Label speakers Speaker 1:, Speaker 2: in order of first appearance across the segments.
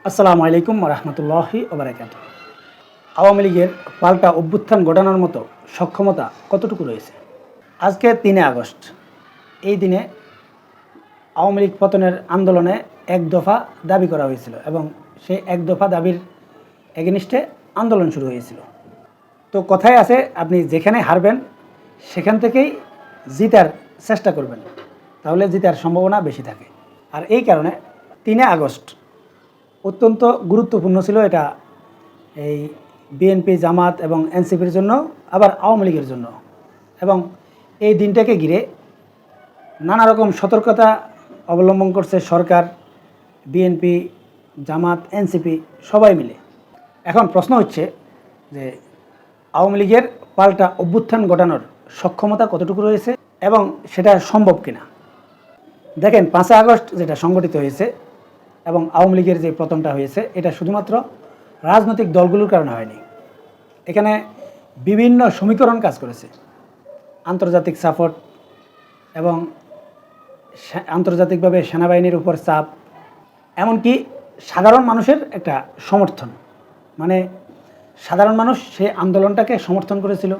Speaker 1: আসসালামু আলাইকুম রহমতুল্লাহি ওবারাকাতুহু। আওয়ামী লীগের পাল্টা অভ্যুত্থান ঘটানোর মতো সক্ষমতা কতটুকু রয়েছে? আজকে ৩ আগস্ট, এই দিনে আওয়ামী লীগ পতনের আন্দোলনে এক দফা দাবি করা হয়েছিল এবং সেই এক দফা দাবির এগেনিস্টে আন্দোলন শুরু হয়েছিল। তো কথায় আছে, আপনি যেখানে হারবেন সেখান থেকেই জিতার চেষ্টা করবেন, তাহলে জিতার সম্ভাবনা বেশি থাকে। আর এই কারণে ৩ আগস্ট অত্যন্ত গুরুত্বপূর্ণ ছিল। এটা এই বিএনপি, জামাত এবং এনসিপির জন্য, আবার আওয়ামী লীগের জন্য। এবং এই দিনটাকে ঘিরে নানা রকম সতর্কতা অবলম্বন করছে সরকার, বিএনপি, জামাত, এনসিপি সবাই মিলে। এখন প্রশ্ন হচ্ছে যে আওয়ামী লীগের পাল্টা অভ্যুত্থান ঘটানোর সক্ষমতা কতটুকু রয়েছে এবং সেটা সম্ভব কিনা। দেখেন, ৫ আগস্ট যেটা সংগঠিত হয়েছে এবং আওয়ামী লীগের যে পতনটা হয়েছে, এটা শুধুমাত্র রাজনৈতিক দলগুলোর কারণে হয়নি। এখানে বিভিন্ন সমীকরণ কাজ করেছে। আন্তর্জাতিক সাপোর্ট এবং আন্তর্জাতিকভাবে সেনাবাহিনীর উপর চাপ, এমনকি সাধারণ মানুষের একটা সমর্থন, মানে সাধারণ মানুষ সেই আন্দোলনটাকে সমর্থন করেছিল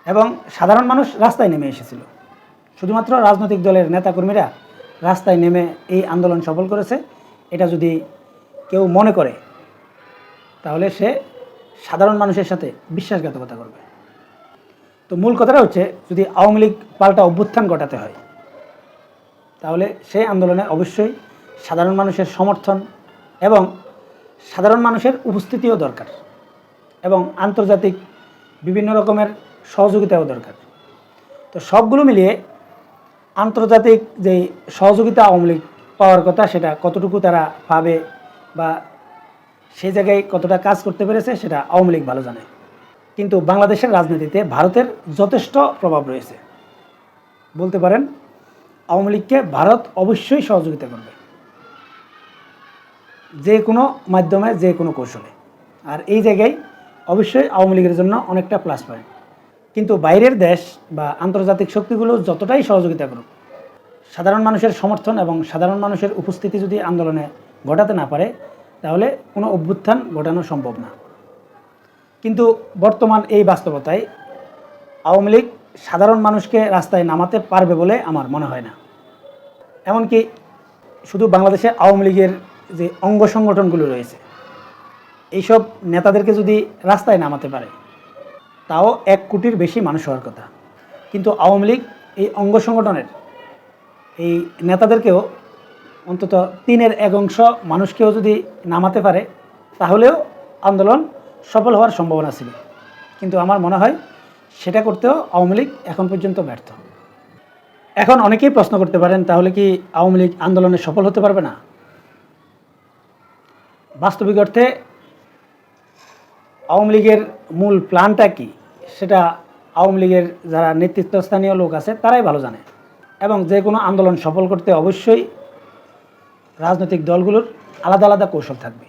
Speaker 1: এবং সাধারণ মানুষ রাস্তায় নেমে এসেছিল। শুধুমাত্র রাজনৈতিক দলের নেতাকর্মীরা রাস্তায় নেমে এই আন্দোলন সফল করেছে, এটা যদি কেউ মনে করে তাহলে সে সাধারণ মানুষের সাথে বিশ্বাসঘাতকতা করবে। তো মূল কথাটা হচ্ছে, যদি আওয়ামী লীগ পাল্টা অভ্যুত্থান ঘটাতে হয় তাহলে সেই আন্দোলনে অবশ্যই সাধারণ মানুষের সমর্থন এবং সাধারণ মানুষের উপস্থিতিও দরকার এবং আন্তর্জাতিক বিভিন্ন রকমের সহযোগিতাও দরকার। তো সবগুলো মিলিয়ে আন্তর্জাতিক যেই সহযোগিতা আওয়ামী লীগ পাওয়ার কথা, সেটা কতটুকু তারা পাবে বা সেই জায়গায় কতটা কাজ করতে পেরেছে সেটা আওয়ামী লীগ ভালো জানে। কিন্তু বাংলাদেশের রাজনীতিতে ভারতের যথেষ্ট প্রভাব রয়েছে। বলতে পারেন আওয়ামী লীগকে ভারত অবশ্যই সহযোগিতা করবে, যে কোনো মাধ্যমে, যে কোনো কৌশলে। আর এই জায়গায় অবশ্যই আওয়ামী লীগের জন্য অনেকটা প্লাস পয়েন্ট। কিন্তু বাইরের দেশ বা আন্তর্জাতিক শক্তিগুলো যতটাই সহযোগিতা করুক, সাধারণ মানুষের সমর্থন এবং সাধারণ মানুষের উপস্থিতি যদি আন্দোলনে ঘটাতে না পারে, তাহলে কোনো অভ্যুত্থান ঘটানো সম্ভব না। কিন্তু বর্তমান এই বাস্তবতায় আওয়ামী লীগ সাধারণ মানুষকে রাস্তায় নামাতে পারবে বলে আমার মনে হয় না। এমনকি শুধু বাংলাদেশে আওয়ামী লীগের যে অঙ্গ সংগঠনগুলো রয়েছে, এইসব নেতাদেরকে যদি রাস্তায় নামাতে পারে, তাও 1 কোটির বেশি মানুষ হওয়ার কথা। কিন্তু আওয়ামী লীগ এই অঙ্গ সংগঠনের এই নেতাদেরকেও, অন্তত 1/3 অংশ মানুষকেও যদি নামাতে পারে, তাহলেও আন্দোলন সফল হওয়ার সম্ভাবনা ছিল। কিন্তু আমার মনে হয় সেটা করতেও আওয়ামী লীগ এখন পর্যন্ত ব্যর্থ। এখন অনেকেই প্রশ্ন করতে পারেন, তাহলে কি আওয়ামী লীগ আন্দোলনে সফল হতে পারবে না? বাস্তবিক অর্থে আওয়ামী লীগের মূল প্ল্যানটা কি, সেটা আওয়ামী লীগের যারা নেতৃত্বস্থানীয় লোক আছে তারাই ভালো জানে। এবং যে কোনো আন্দোলন সফল করতে অবশ্যই রাজনৈতিক দলগুলোর আলাদা আলাদা কৌশল থাকবে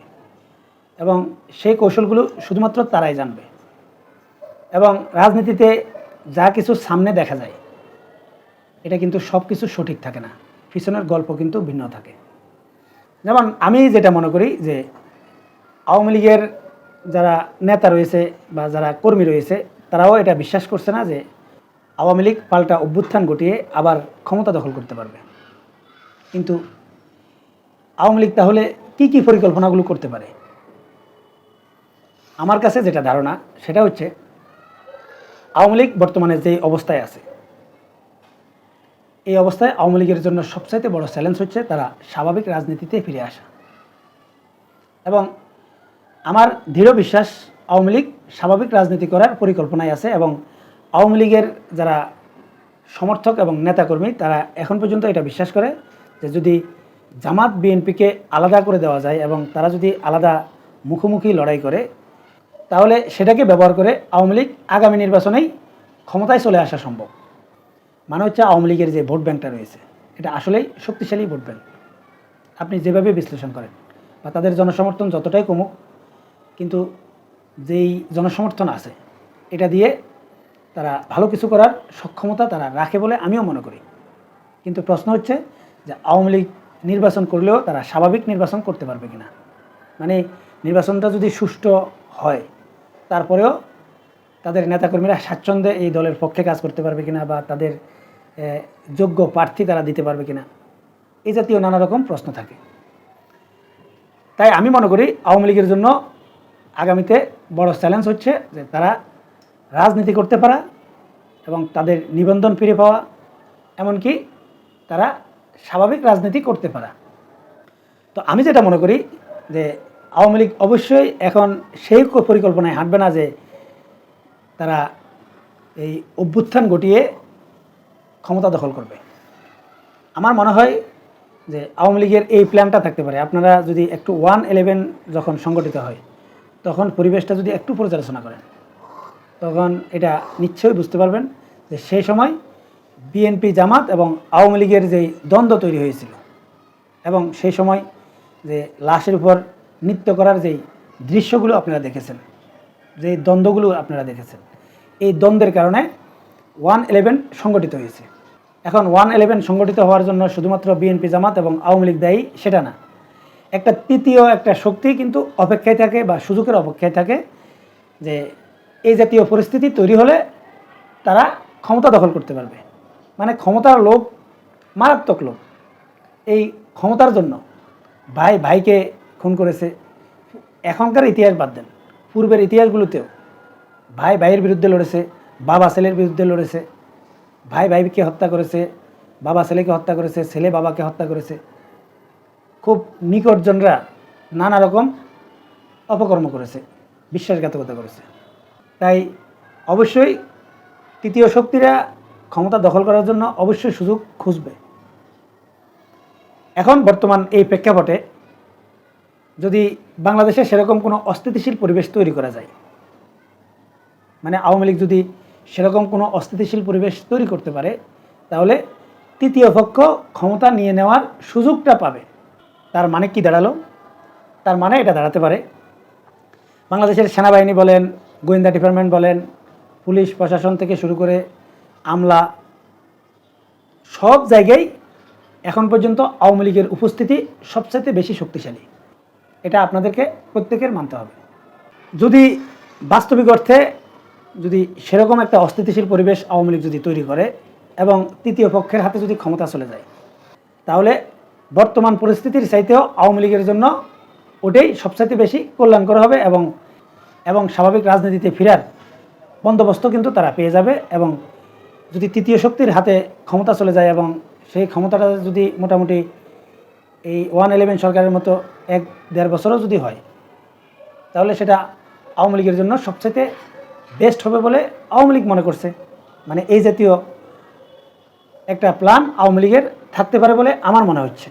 Speaker 1: এবং সেই কৌশলগুলো শুধুমাত্র তারাই জানবে। এবং রাজনীতিতে যা কিছু সামনে দেখা যায়, এটা কিন্তু সব কিছু সঠিক থাকে না, পিছনের গল্প কিন্তু ভিন্ন থাকে। যেমন আমি যেটা মনে করি যে আওয়ামী লীগের যারা নেতা রয়েছে বা যারা কর্মী রয়েছে, তারাও এটা বিশ্বাস করছে না যে আওয়ামী লীগ পাল্টা অভ্যুত্থান ঘটিয়ে আবার ক্ষমতা দখল করতে পারবে। কিন্তু আওয়ামী লীগ তাহলে কী কী পরিকল্পনাগুলো করতে পারে? আমার কাছে যেটা ধারণা, সেটা হচ্ছে আওয়ামী লীগ বর্তমানে যে অবস্থায় আছে, এই অবস্থায় আওয়ামী লীগের জন্য সবচাইতে বড় চ্যালেঞ্জ হচ্ছে তারা স্বাভাবিক রাজনীতিতে ফিরে আসা। এবং আমার দৃঢ় বিশ্বাস আওয়ামী লীগ স্বাভাবিক রাজনীতি করার পরিকল্পনায় আছে। এবং আওয়ামী লীগের যারা সমর্থক এবং নেতাকর্মী, তারা এখন পর্যন্ত এটা বিশ্বাস করে যে যদি জামাত বিএনপিকে আলাদা করে দেওয়া যায় এবং তারা যদি আলাদা মুখোমুখি লড়াই করে, তাহলে সেটাকে ব্যবহার করে আওয়ামী লীগ আগামী নির্বাচনেই ক্ষমতায় চলে আসা সম্ভব। মানে হচ্ছে আওয়ামী লীগের যে ভোট ব্যাংকটা রয়েছে, এটা আসলেই শক্তিশালী ভোট ব্যাংক। আপনি যেভাবে বিশ্লেষণ করেন, বা তাদের জনসমর্থন যতটাই কমুক, কিন্তু যেই জনসমর্থন আছে, এটা দিয়ে তারা ভালো কিছু করার সক্ষমতা তারা রাখে বলে আমিও মনে করি। কিন্তু প্রশ্ন হচ্ছে যে আওয়ামী লীগ নির্বাচন করলেও তারা স্বাভাবিক নির্বাচন করতে পারবে কিনা, মানে নির্বাচনটা যদি সুষ্ঠু হয় তারপরেও তাদের নেতাকর্মীরা স্বাচ্ছন্দ্যে এই দলের পক্ষে কাজ করতে পারবে কিনা বা তাদের যোগ্য প্রার্থী তারা দিতে পারবে কিনা, এই জাতীয় নানা রকম প্রশ্ন থাকে। তাই আমি মনে করি আওয়ামী লীগের জন্য আগামীতে বড় চ্যালেঞ্জ হচ্ছে যে তারা রাজনীতি করতে পারা এবং তাদের নিবন্ধন ফিরে পাওয়া, এমনকি তারা স্বাভাবিক রাজনীতি করতে পারা। তো আমি যেটা মনে করি যে আওয়ামী লীগ অবশ্যই এখন সেই পরিকল্পনায় হাঁটবে না যে তারা এই অভ্যুত্থান ঘটিয়ে ক্ষমতা দখল করবে। আমার মনে হয় যে আওয়ামী লীগের এই প্ল্যানটা থাকতে পারে। আপনারা যদি একটু 1/11 যখন সংগঠিত হয় তখন পরিবেশটা যদি একটু পর্যালোচনা করেন তখন এটা নিশ্চয়ই বুঝতে পারবেন যে সেই সময় বিএনপি জামাত এবং আওয়ামী লীগের যেই দ্বন্দ্ব তৈরি হয়েছিল এবং সেই সময় যে লাশের উপর নৃত্য করার যেই দৃশ্যগুলো আপনারা দেখেছেন, যেই দ্বন্দ্বগুলো আপনারা দেখেছেন, এই দ্বন্দ্বের কারণে 1/11 সংগঠিত হয়েছে। এখন 1/11 সংগঠিত হওয়ার জন্য শুধুমাত্র বিএনপি জামাত এবং আওয়ামী লীগ দায়ী সেটা না, একটা তৃতীয় একটা শক্তি কিন্তু অপেক্ষায় থাকে বা সুযোগের অপেক্ষায় থাকে যে এই জাতীয় পরিস্থিতি তৈরি হলে তারা ক্ষমতা দখল করতে পারবে। মানে ক্ষমতার লোভ, মারাত্মক লোভ। এই ক্ষমতার জন্য ভাই ভাইকে খুন করেছে। এখনকার ইতিহাস বাদ দেন, পূর্বের ইতিহাসগুলোতেও ভাই ভাইয়ের বিরুদ্ধে লড়েছে, বাবা ছেলের বিরুদ্ধে লড়েছে, ভাই ভাইকে হত্যা করেছে, বাবা ছেলেকে হত্যা করেছে, ছেলে বাবাকে হত্যা করেছে। খুব নিকটজনরা নানা রকম অপকর্ম করেছে, বিশ্বাসঘাতকতা করেছে। তাই অবশ্যই তৃতীয় শক্তিরা ক্ষমতা দখল করার জন্য অবশ্যই সুযোগ খুঁজবে। এখন বর্তমান এই প্রেক্ষাপটে যদি বাংলাদেশে সেরকম কোনো অস্থিতিশীল পরিবেশ তৈরি করা যায়, মানে আওয়ামী লীগ যদি সেরকম কোনো অস্থিতিশীল পরিবেশ তৈরি করতে পারে, তাহলে তৃতীয় পক্ষ ক্ষমতা নিয়ে নেওয়ার সুযোগটা পাবে। তার মানে কি দাঁড়ালো? তার মানে এটা দাঁড়াতে পারে বাংলাদেশের সেনাবাহিনী বলেন, গোয়েন্দা ডিপার্টমেন্ট বলেন, পুলিশ প্রশাসন থেকে শুরু করে আমলা, সব জায়গায় এখন পর্যন্ত আওয়ামী লীগের উপস্থিতি সবচাইতে বেশি শক্তিশালী। এটা আপনাদেরকে প্রত্যেকের মানতে হবে। যদি বাস্তবিক অর্থে যদি সেরকম একটা অস্থিতিশীল পরিবেশ আওয়ামী লীগ যদি তৈরি করে এবং তৃতীয় পক্ষের হাতে যদি ক্ষমতা চলে যায়, তাহলে বর্তমান পরিস্থিতির চাইতেও আওয়ামী লীগের জন্য ওটাই সবচাইতে বেশি কল্যাণকর হবে এবং স্বাভাবিক রাজনীতিতে ফেরার বন্দোবস্ত কিন্তু তারা পেয়ে যাবে। এবং যদি তৃতীয় শক্তির হাতে ক্ষমতা চলে যায় এবং সেই ক্ষমতাটা যদি মোটামুটি এই 1/11 সরকারের মতো 1-1.5 বছরও যদি হয়, তাহলে সেটা আওয়ামী লীগের জন্য সবচেয়ে বেস্ট হবে বলে আওয়ামী লীগ মনে করছে। মানে এই জাতীয় একটা প্ল্যান আওয়ামী লীগের থাকতে পারে বলে আমার মনে হচ্ছে।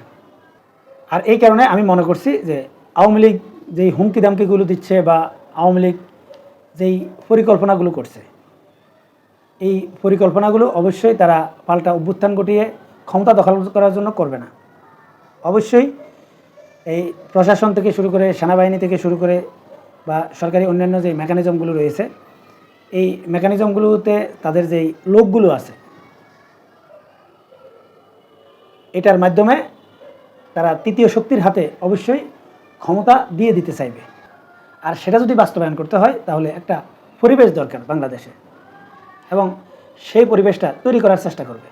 Speaker 1: আর এই কারণে আমি মনে করছি যে আওয়ামী লীগ যেই হুমকি দামকিগুলো দিচ্ছে বা আওয়ামী লীগ যেই পরিকল্পনাগুলো করছে, এই পরিকল্পনাগুলো অবশ্যই তারা পাল্টা অভ্যুত্থান ঘটিয়ে ক্ষমতা দখল করার জন্য করবে না। অবশ্যই এই প্রশাসন থেকে শুরু করে, সেনাবাহিনী থেকে শুরু করে বা সরকারি অন্যান্য যে মেকানিজমগুলো রয়েছে, এই মেকানিজমগুলোতে তাদের যেই লোকগুলো আছে, এটার মাধ্যমে তারা তৃতীয় শক্তির হাতে অবশ্যই ক্ষমতা দিয়ে দিতে চাইবে। আর সেটা যদি বাস্তবায়ন করতে হয় তাহলে একটা পরিবেশ দরকার বাংলাদেশে, এবং সেই পরিবেশটা তৈরি করার চেষ্টা করবে।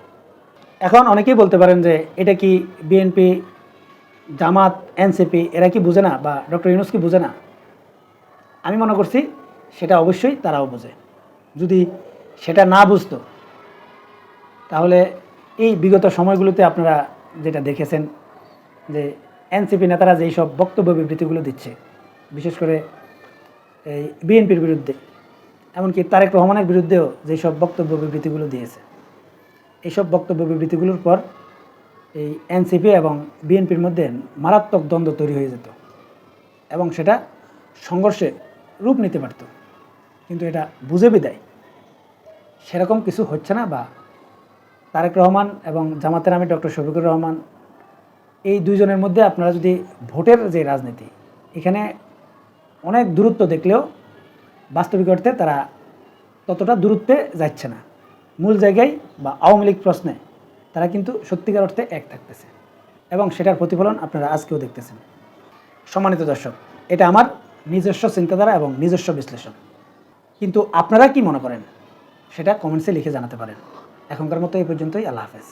Speaker 1: এখন অনেকেই বলতে পারেন যে এটা কি বিএনপি, জামাত, এনসিপি এরা কি বুঝে না বা ডক্টর ইউনূস কি বুঝে না? আমি মনে করছি সেটা অবশ্যই তারাও বোঝে। যদি সেটা না বুঝতো তাহলে এই বিগত সময়গুলোতে আপনারা যেটা দেখেছেন যে এনসিপি নেতারা যেই সব বক্তব্য বিবৃতিগুলো দিচ্ছে, বিশেষ করে এই বিএনপির বিরুদ্ধে, এমনকি তারেক রহমানের বিরুদ্ধেও যেই সব বক্তব্য বিবৃতিগুলো দিয়েছে, এইসব বক্তব্য বিবৃতিগুলোর পর এই এনসিপি এবং বিএনপির মধ্যে মারাত্মক দ্বন্দ্ব তৈরি হয়ে যেত এবং সেটা সংঘর্ষে রূপ নিতে পারত। কিন্তু এটা বুঝে বিদায় সেরকম কিছু হচ্ছে না। বা তারেক রহমান এবং জামাতের আমি ডক্টর শফিকুর রহমান, এই দুইজনের মধ্যে আপনারা যদি ভোটের যে রাজনীতি, এখানে অনেক দূরত্ব দেখলেও বাস্তবিক অর্থে তারা ততটা দূরত্বে যাচ্ছে না। মূল জায়গায় বা আওয়ামী লীগ প্রশ্নে তারা কিন্তু সত্যিকার অর্থে এক থাকতেছে। এবং সেটার প্রতিফলন আপনারা আজকেও দেখতেছেন। সম্মানিত দর্শক, এটা আমার নিজস্ব চিন্তাধারা এবং নিজস্ব বিশ্লেষণ, কিন্তু আপনারা কি মনে করেন সেটা কমেন্টসে লিখে জানাতে পারেন। এখনকার মতো এই পর্যন্তই। আল্লাহ হাফেজ।